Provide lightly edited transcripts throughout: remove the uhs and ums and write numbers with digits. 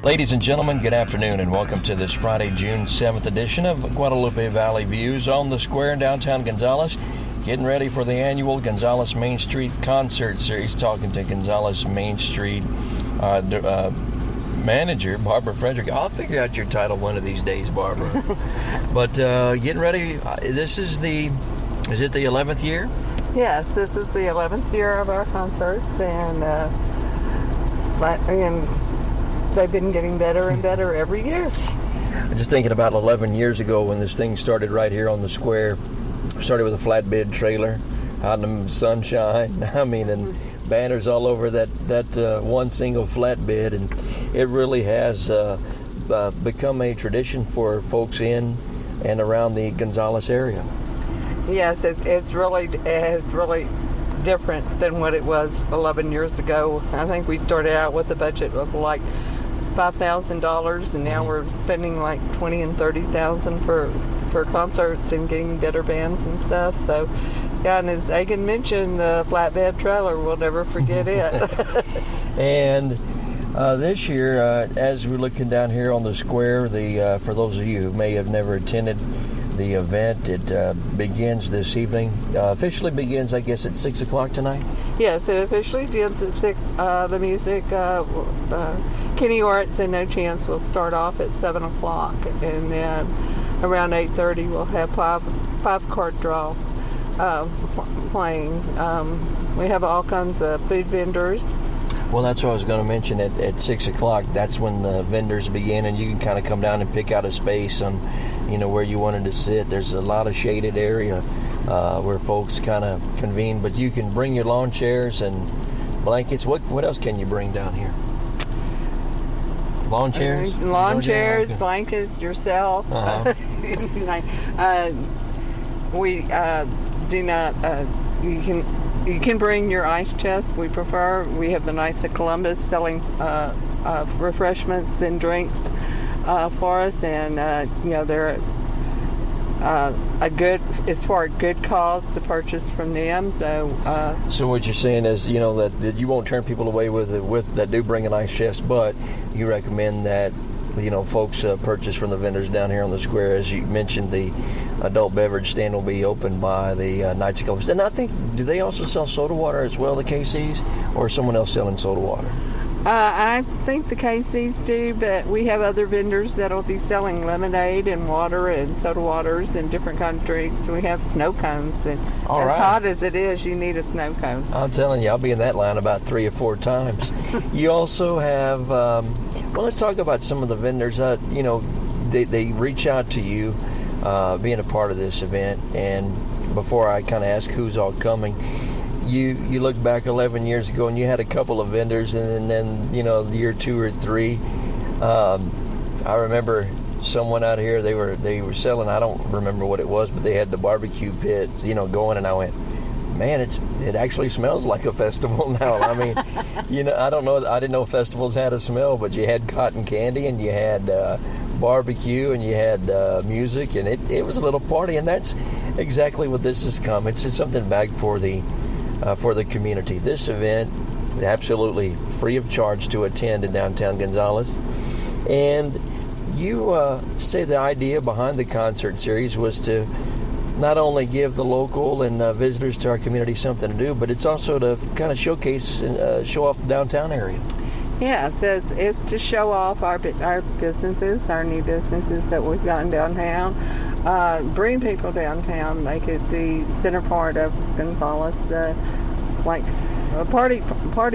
Ladies and gentlemen, good afternoon and welcome to this Friday, June 7th edition of Guadalupe Valley Views on the Square in downtown Gonzales. Getting ready for the annual Gonzales Main Street Concert Series. Talking to Gonzales Main Street manager, Barbara Friedrich. I'll figure out your title one of these days, Barbara. But getting ready, is it the 11th year? Yes, this is the 11th year of our concerts, and they've been getting better and better every year. Just thinking about 11 years ago when this thing started right here on the square. Started with a flatbed trailer out in the sunshine. And banners all over that one single flatbed, and it really has become a tradition for folks in and around the Gonzales area. Yes, it's really different than what it was 11 years ago. I think we started out with a budget of like $5,000, and now we're spending like $20,000 and $30,000 for concerts and getting better bands and stuff. So, yeah, and as Agan mentioned, the flatbed trailer, we'll never forget it. And this year, as we're looking down here on the square, for those of you who may have never attended the event, it begins this evening. Officially begins, I guess, at 6 o'clock tonight? Yes, it officially begins at 6. The music, Kenny Orts and No Chance will start off at 7 o'clock, and then around 8:30 we'll have five card draw playing. We have all kinds of food vendors. Well, that's what I was going to mention. At 6 o'clock, that's when the vendors begin, and you can kind of come down and pick out a space on, where you wanted to sit. There's a lot of shaded area where folks kind of convene, but you can bring your lawn chairs and blankets. What else can you bring down here? Lawn chairs? Chairs, blankets, yourself. Uh-huh. We do not, you can bring your ice chest. We prefer. We have the Knights of Columbus selling refreshments and drinks for us, and they're it's for a good cause to purchase from them. So what you're saying is, that you won't turn people away with that do bring an ice chest, but you recommend that folks purchase from the vendors down here on the square. As you mentioned, the adult beverage stand will be opened by the Knights of Columbus. And I think, do they also sell soda water as well, the KCs, or is someone else selling soda water? I think the KCs do, but we have other vendors that will be selling lemonade and water and soda waters and different kinds of drinks. We have snow cones, and hot as it is, you need a snow cone. I'm telling you, I'll be in that line about 3 or 4 times. You also have, let's talk about some of the vendors. They reach out to you, being a part of this event, and before I kind of ask who's all coming, you look back 11 years ago and you had a couple of vendors, and then year 2 or 3, I remember someone out here, they were selling, I don't remember what it was, but they had the barbecue pits going, and I went, man, it actually smells like a festival now. I mean, I didn't know festivals had a smell, but you had cotton candy and you had barbecue and you had music, and it was a little party, and that's exactly what this has come. It's something back for the community. This event is absolutely free of charge to attend in downtown Gonzales. And you say the idea behind the concert series was to not only give the local and visitors to our community something to do, but it's also to kind of showcase and show off the downtown area. Yeah, it's to show off our businesses, our new businesses that we've gotten downtown. Bring people downtown, make it the center part of Gonzales, like a party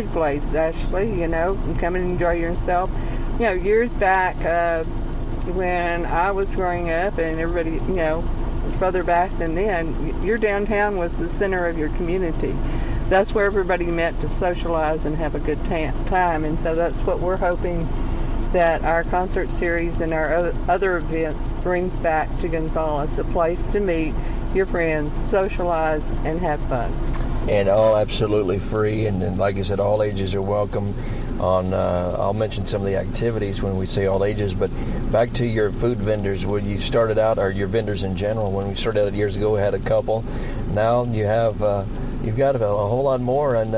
place, actually, and come and enjoy yourself. Years back, when I was growing up, and everybody, further back than then, your downtown was the center of your community. That's where everybody met to socialize and have a good time, and so that's what we're hoping that our concert series and our other events brings back to Gonzales, a place to meet your friends, socialize, and have fun. And all absolutely free, and like I said, all ages are welcome. I'll mention some of the activities when we say all ages, but back to your food vendors, when you started out, or your vendors in general, when we started out years ago, we had a couple. Now you've got a whole lot more, and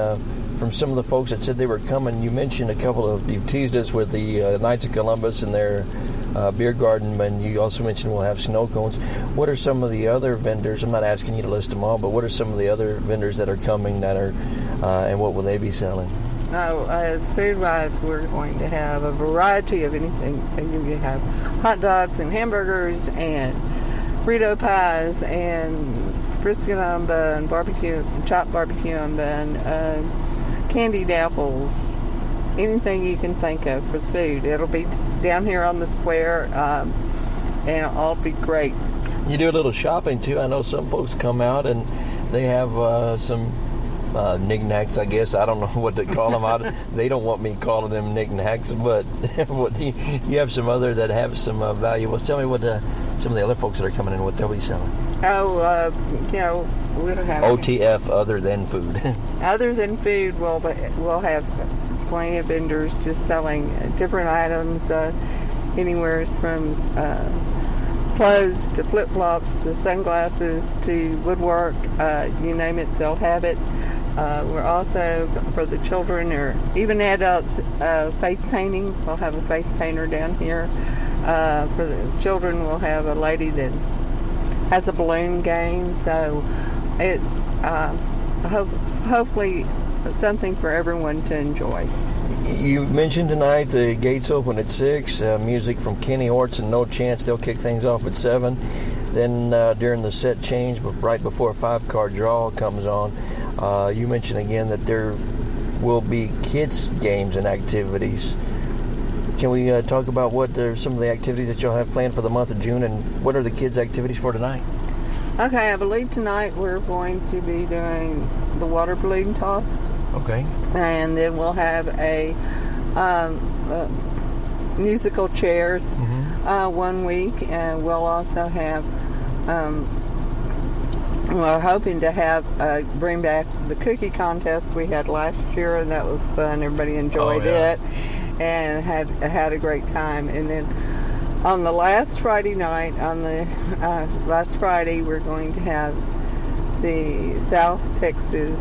from some of the folks that said they were coming. You mentioned you teased us with the Knights of Columbus and their beer garden, and you also mentioned we'll have snow cones. What are some of the other vendors? I'm not asking you to list them all, but what are some of the other vendors that are coming and what will they be selling? Food-wise, we're going to have a variety of anything. You have hot dogs and hamburgers and burrito pies and brisket on bun, chopped barbecue on bun, candied apples, anything you can think of for food. It'll be down here on the square, and it'll all be great. You do a little shopping too. I know some folks come out and they have some knickknacks, I guess. I don't know what to call them. They don't want me calling them knickknacks, but you have some other that have some valuables. Tell me what some of the other folks that are coming in, what they'll be selling. We'll have OTF, other than food. Other than food, we'll have plenty of vendors just selling different items, anywhere from clothes to flip-flops to sunglasses to woodwork. You name it, they'll have it. We're also, for the children or even adults, face painting. We'll have a face painter down here. For the children, we'll have a lady that has a balloon game. So it's hopefully something for everyone to enjoy. You mentioned tonight the gates open at 6. Music from Kenny Orts and No Chance. They'll kick things off at 7. Then during the set change, right before a 5-card draw comes on, you mentioned again that there will be kids' games and activities. Can we talk about what are some of the activities that you'll have planned for the month of June, and what are the kids' activities for tonight? Okay, I believe tonight we're going to be doing the water balloon toss. Okay. And then we'll have a musical chairs 1 week, and we'll also have we're hoping to have bring back the cookie contest we had last year, and that was fun. Everybody enjoyed it and had a great time. And then on the last Friday night, last Friday, we're going to have the South Texas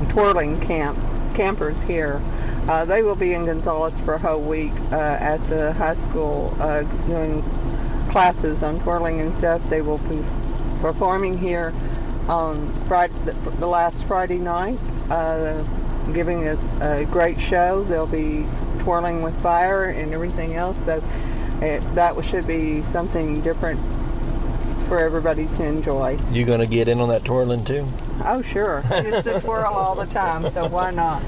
twirling campers here. They will be in Gonzales for a whole week at the high school doing classes on twirling and stuff. They will be performing here on Friday, the last Friday night, giving us a great show. They'll be twirling with fire and everything else, so that should be something different for everybody to enjoy. You going to get in on that twirling too? Oh, sure. I used to twirl all the time, so why not?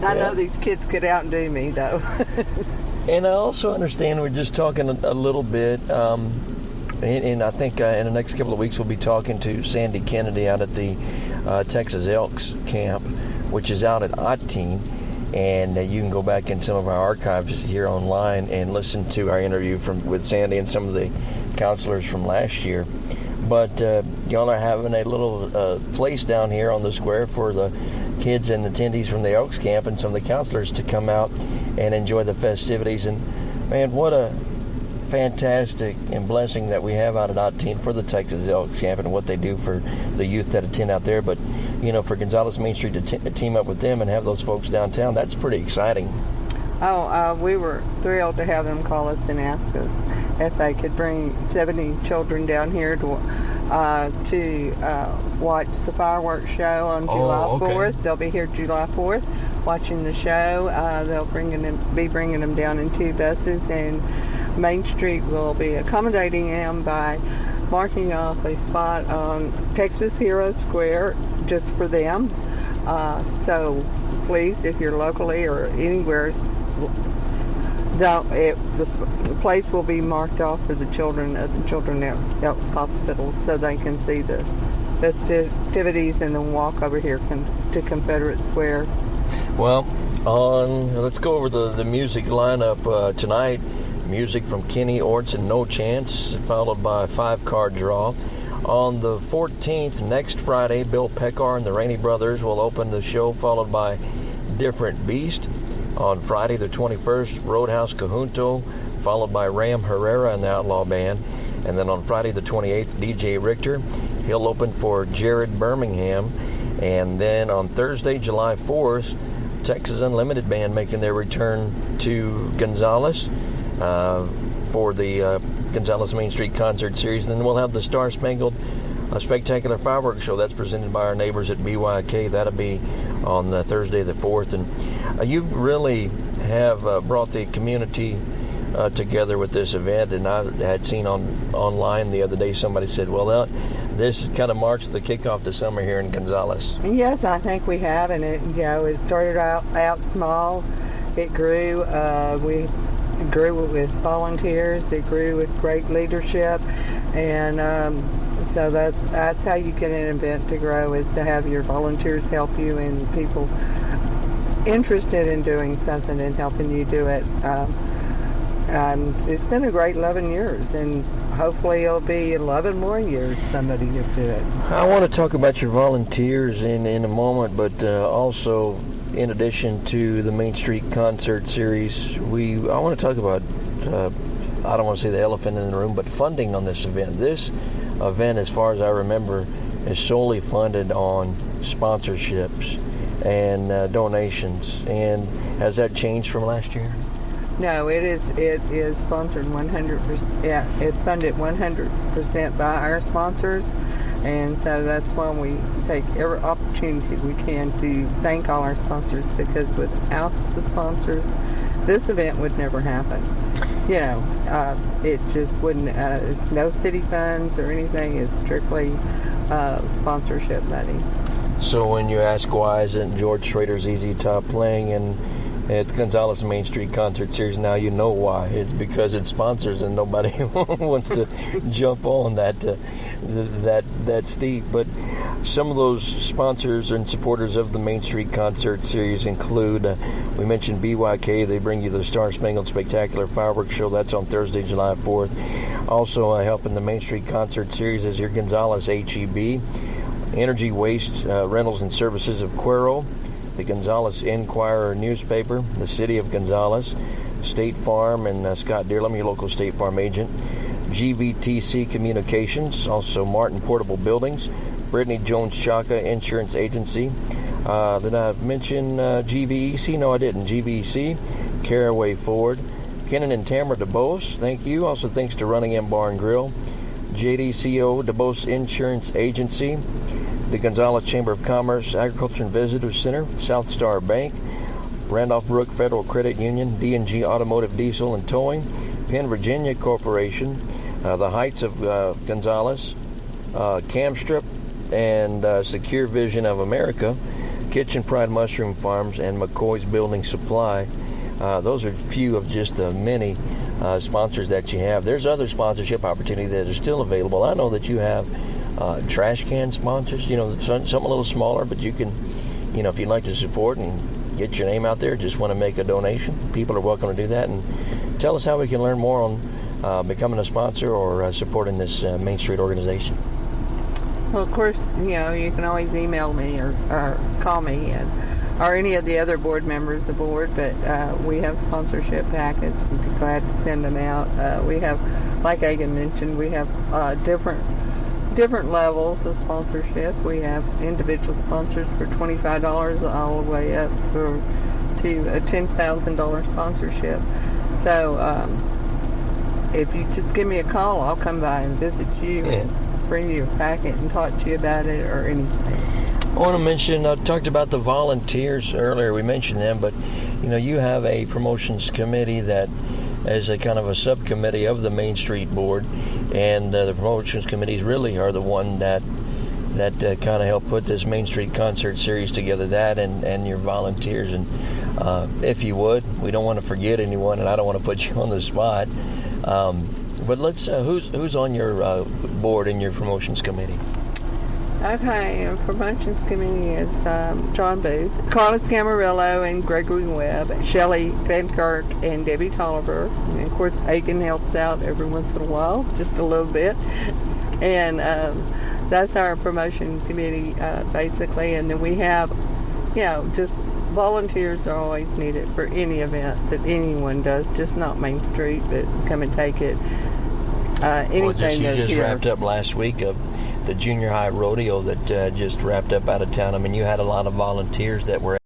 I know these kids could outdo me, though. And I also understand we're just talking a little bit, and I think in the next couple of weeks we'll be talking to Sandy Kennedy out at the Texas Elks camp, which is out at Ottine. And you can go back in some of our archives here online and listen to our interview with Sandy and some of the counselors from last year. But y'all are having a little place down here on the square for the kids and attendees from the Elks camp and some of the counselors to come out and enjoy the festivities. And man, what a fantastic and blessing that we have out at Ottine for the Texas Elks camp and what they do for the youth that attend out there. But you know, for Gonzales Main Street to team up with them and have those folks downtown, that's pretty exciting. We were thrilled to have them call us and ask us if they could bring 70 children down here to watch the fireworks show on July 4th. They'll be here July 4th watching the show. They'll be bringing them down in 2 buses, and Main Street will be accommodating them by marking off a spot on Texas Hero Square just for them. So please, if you're locally or anywhere, the place will be marked off for the children at the Children's Elks Hospital so they can see the festivities and then walk over here to Confederate Square. Well, let's go over the music lineup tonight. Music from Kenny Orts and No Chance, followed by a 5-card draw. On the 14th, next Friday, Bill Pekar and the Rainey Brothers will open the show, followed by Different Beast. On Friday the 21st, Roadhouse Cajunto, followed by Ram Herrera and the Outlaw Band. And then on Friday the 28th, DJ Richter. He'll open for Jared Birmingham. And then on Thursday, July 4th, Texas Unlimited Band making their return to Gonzales for the Gonzales Main Street Concert Series. And then we'll have the Star Spangled Spectacular Fireworks Show. That's presented by our neighbors at BYK. That'll be on Thursday the 4th. And you really have brought the community together with this event. And I had seen online the other day somebody said, well, this kind of marks the kickoff to summer here in Gonzales. Yes, I think we have, and it started out small. It grew. We grew with volunteers. It grew with great leadership, and so that's how you get an event to grow, is to have your volunteers help you and people interested in doing something and helping you do it. It's been a great 11 years, and hopefully it'll be 11 more years somebody will do it. I want to talk about your volunteers in a moment, but also in addition to the Main Street Concert Series, I want to talk about, I don't want to say the elephant in the room, but funding on this event. This event, as far as I remember, is solely funded on sponsorships and donations. And has that changed from last year? No, it is sponsored 100%. Yeah, it's funded 100% by our sponsors, and so that's why we take every opportunity we can to thank all our sponsors, because without the sponsors, this event would never happen. It just wouldn't. It's no city funds or anything. It's strictly sponsorship money. So when you ask why isn't George Schrader's Easy Top playing at Gonzales Main Street Concert Series, now you know why. It's because it's sponsors and nobody wants to jump on that steep. But some of those sponsors and supporters of the Main Street Concert Series include, we mentioned BYK. They bring you the Star Spangled Spectacular Fireworks Show. That's on Thursday, July 4th. Also helping the Main Street Concert Series is your Gonzales HEB, Energy Waste Rentals and Services of Cuero, the Gonzales Enquirer newspaper, the City of Gonzales, State Farm, and Scott Deerlam, your local State Farm agent, GVTC Communications, also Martin Portable Buildings, Brittany Jones Chaka Insurance Agency. Did I mention GVEC? No, I didn't. GVEC, Caraway Ford, Kenan and Tamara DeBose, thank you. Also thanks to Running M Bar and Grill, JDCO DeBose Insurance Agency, the Gonzales Chamber of Commerce, Agriculture and Visitor Center, South Star Bank, Randolph Brook Federal Credit Union, D&G Automotive Diesel and Towing, Penn Virginia Corporation, the Heights of Gonzales, Camstrip, and Secure Vision of America, Kitchen Pride Mushroom Farms, and McCoy's Building Supply. Those are a few of just the many sponsors that you have. There's other sponsorship opportunities that are still available. I know that you have trash can sponsors, something a little smaller, but you can, if you'd like to support and get your name out there, just want to make a donation, people are welcome to do that. And tell us how we can learn more on becoming a sponsor or supporting this Main Street organization. Well, of course, you can always email me or call me, or any of the other board members of the board, but we have sponsorship packets. We'd be glad to send them out. We have, like Agan mentioned, we have different levels of sponsorship. We have individual sponsors for $25 all the way up to a $10,000 sponsorship. So if you just give me a call, I'll come by and visit you and bring you a packet and talk to you about it or anything. I want to mention, I talked about the volunteers earlier. We mentioned them, but you have a promotions committee that is a kind of a subcommittee of the Main Street Board. And the promotions committees really are the one that kind of help put this Main Street Concert Series together, that and your volunteers. And if you would, we don't want to forget anyone, and I don't want to put you on the spot. But let's, who's on your board in your promotions committee? Okay, promotions committee is John Booth, Carlos Camarillo, and Gregory Webb, Shelley Van Kirk, and Debbie Tolliver. And of course, Aiken helps out every once in a while, just a little bit. And that's our promotion committee, basically. And then we have, just volunteers are always needed for any event that anyone does, just not Main Street, but come and take it. Anything you that's just here. Wrapped up last week of the junior high rodeo that just wrapped up out of town. I mean, you had a lot of volunteers that were